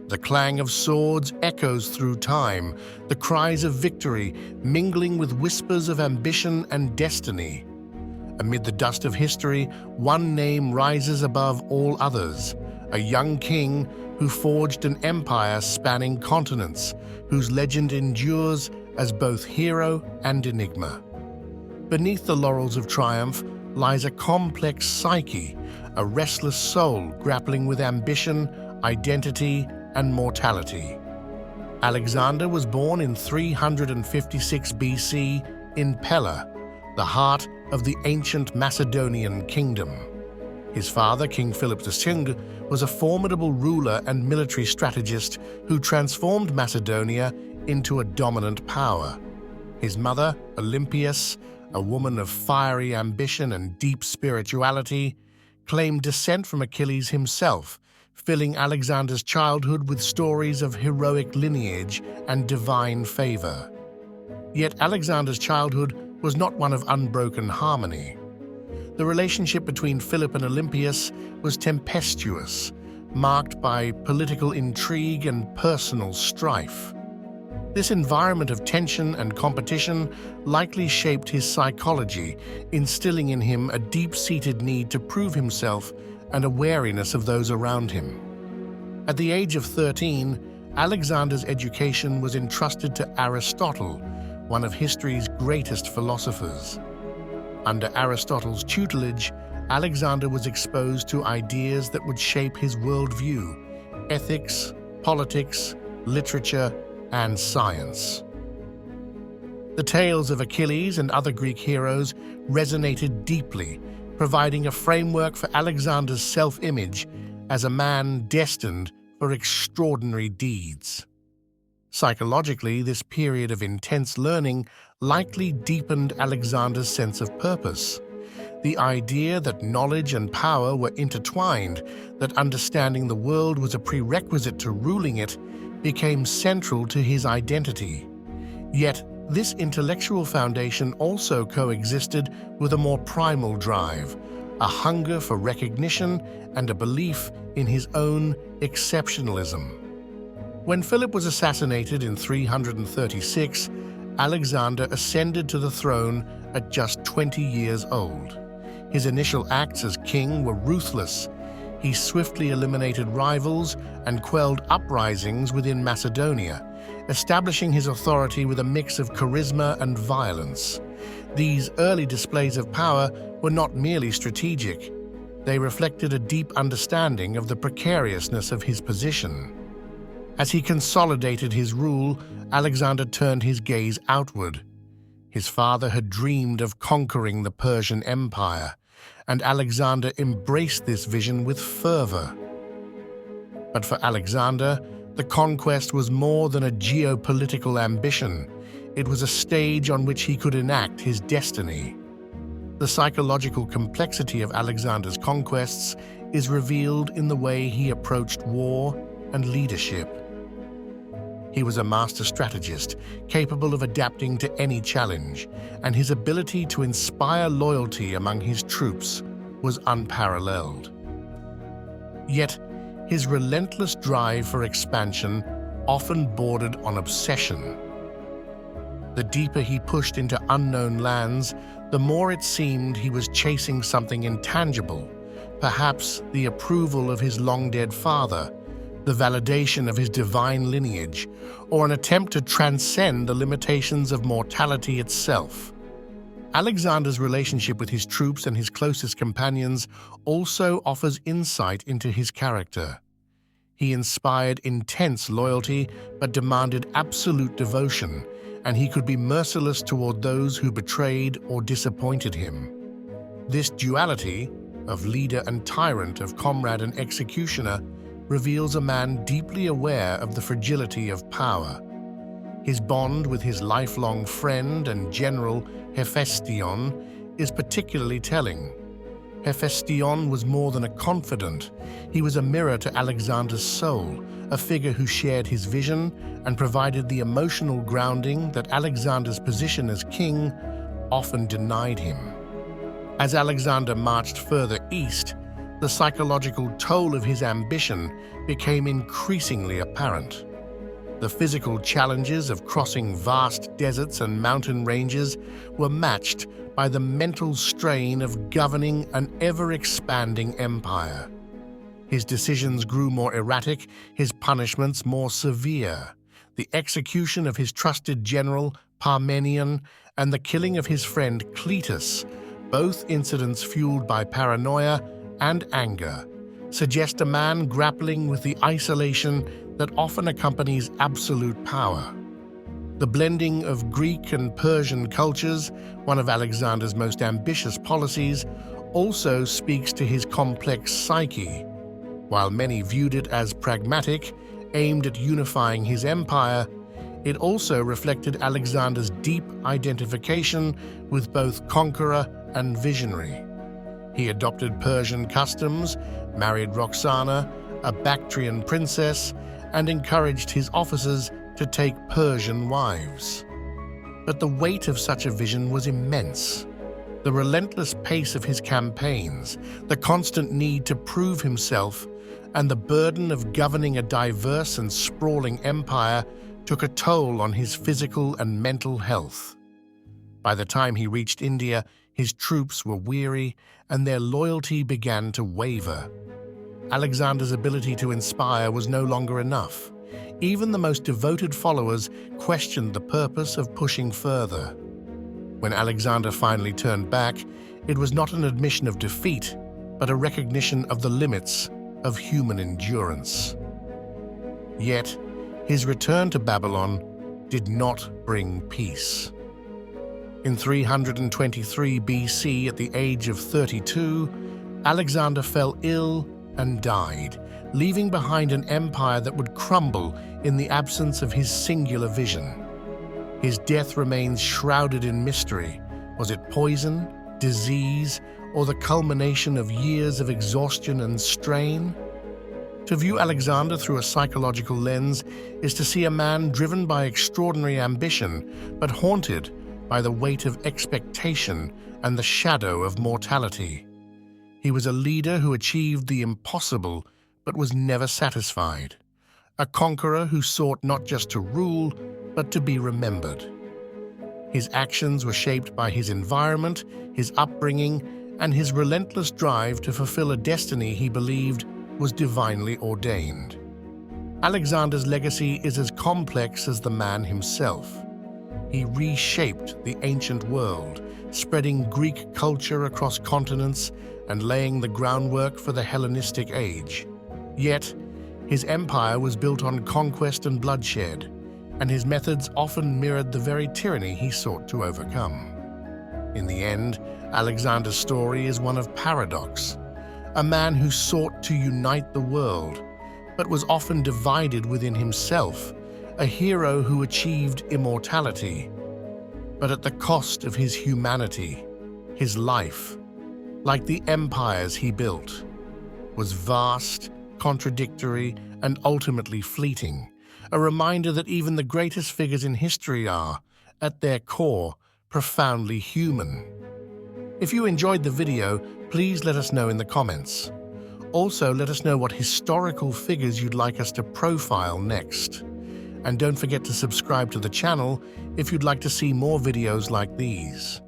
The clang of swords echoes through time, the cries of victory mingling with whispers of ambition and destiny. Amid the dust of history, one name rises above all others, a young king who forged an empire spanning continents, whose legend endures as both hero and enigma. Beneath the laurels of triumph lies a complex psyche, a restless soul grappling with ambition, identity, and mortality. Alexander was born in 356 BC in Pella, the heart of the ancient Macedonian kingdom. His father, King Philip II, was a formidable ruler and military strategist who transformed Macedonia into a dominant power. His mother, Olympias, a woman of fiery ambition and deep spirituality, claimed descent from Achilles himself, filling Alexander's childhood with stories of heroic lineage and divine favor. Yet Alexander's childhood was not one of unbroken harmony. The relationship between Philip and Olympias was tempestuous, marked by political intrigue and personal strife. This environment of tension and competition likely shaped his psychology, instilling in him a deep-seated need to prove himself and a wariness of those around him. At the age of 13, Alexander's education was entrusted to Aristotle, one of history's greatest philosophers. Under Aristotle's tutelage, Alexander was exposed to ideas that would shape his worldview: ethics, politics, literature, and science. The tales of Achilles and other Greek heroes resonated deeply, providing a framework for Alexander's self-image as a man destined for extraordinary deeds. Psychologically, this period of intense learning likely deepened Alexander's sense of purpose. The idea that knowledge and power were intertwined, that understanding the world was a prerequisite to ruling it, became central to his identity. Yet, this intellectual foundation also coexisted with a more primal drive, a hunger for recognition and a belief in his own exceptionalism. When Philip was assassinated in 336, Alexander ascended to the throne at just 20 years old. His initial acts as king were ruthless. He swiftly eliminated rivals and quelled uprisings within Macedonia, establishing his authority with a mix of charisma and violence. These early displays of power were not merely strategic. They reflected a deep understanding of the precariousness of his position. As he consolidated his rule, Alexander turned his gaze outward. His father had dreamed of conquering the Persian Empire, and Alexander embraced this vision with fervor. But for Alexander, the conquest was more than a geopolitical ambition. It was a stage on which he could enact his destiny. The psychological complexity of Alexander's conquests is revealed in the way he approached war and leadership. He was a master strategist, capable of adapting to any challenge, and his ability to inspire loyalty among his troops was unparalleled. Yet, his relentless drive for expansion often bordered on obsession. The deeper he pushed into unknown lands, the more it seemed he was chasing something intangible, perhaps the approval of his long-dead father, the validation of his divine lineage, or an attempt to transcend the limitations of mortality itself. Alexander's relationship with his troops and his closest companions also offers insight into his character. He inspired intense loyalty but demanded absolute devotion, and he could be merciless toward those who betrayed or disappointed him. This duality, of leader and tyrant, of comrade and executioner, reveals a man deeply aware of the fragility of power. His bond with his lifelong friend and general Hephaestion is particularly telling. Hephaestion was more than a confidant. He was a mirror to Alexander's soul, a figure who shared his vision and provided the emotional grounding that Alexander's position as king often denied him. As Alexander marched further east, the psychological toll of his ambition became increasingly apparent. The physical challenges of crossing vast deserts and mountain ranges were matched by the mental strain of governing an ever-expanding empire. His decisions grew more erratic, his punishments more severe. The execution of his trusted general, Parmenion, and the killing of his friend Cletus, both incidents fueled by paranoia and anger, suggest a man grappling with the isolation that often accompanies absolute power. The blending of Greek and Persian cultures, one of Alexander's most ambitious policies, also speaks to his complex psyche. While many viewed it as pragmatic, aimed at unifying his empire, it also reflected Alexander's deep identification with both conqueror and visionary. He adopted Persian customs, married Roxana, a Bactrian princess, and encouraged his officers to take Persian wives. But the weight of such a vision was immense. The relentless pace of his campaigns, the constant need to prove himself, and the burden of governing a diverse and sprawling empire took a toll on his physical and mental health. By the time he reached India, his troops were weary and their loyalty began to waver. Alexander's ability to inspire was no longer enough. Even the most devoted followers questioned the purpose of pushing further. When Alexander finally turned back, it was not an admission of defeat, but a recognition of the limits of human endurance. Yet, his return to Babylon did not bring peace. In 323 BC, at the age of 32, Alexander fell ill and died, leaving behind an empire that would crumble in the absence of his singular vision. His death remains shrouded in mystery. Was it poison, disease, or the culmination of years of exhaustion and strain? To view Alexander through a psychological lens is to see a man driven by extraordinary ambition, but haunted by the weight of expectation and the shadow of mortality. He was a leader who achieved the impossible, but was never satisfied. A conqueror who sought not just to rule, but to be remembered. His actions were shaped by his environment, his upbringing, and his relentless drive to fulfill a destiny he believed was divinely ordained. Alexander's legacy is as complex as the man himself. He reshaped the ancient world, spreading Greek culture across continents and laying the groundwork for the Hellenistic age. Yet, his empire was built on conquest and bloodshed, and his methods often mirrored the very tyranny he sought to overcome. In the end, Alexander's story is one of paradox, a man who sought to unite the world, but was often divided within himself, a hero who achieved immortality, but at the cost of his humanity. His life, like the empires he built, was vast, contradictory, and ultimately fleeting, a reminder that even the greatest figures in history are, at their core, profoundly human. If you enjoyed the video, please let us know in the comments. Also, let us know what historical figures you'd like us to profile next. And don't forget to subscribe to the channel if you'd like to see more videos like these.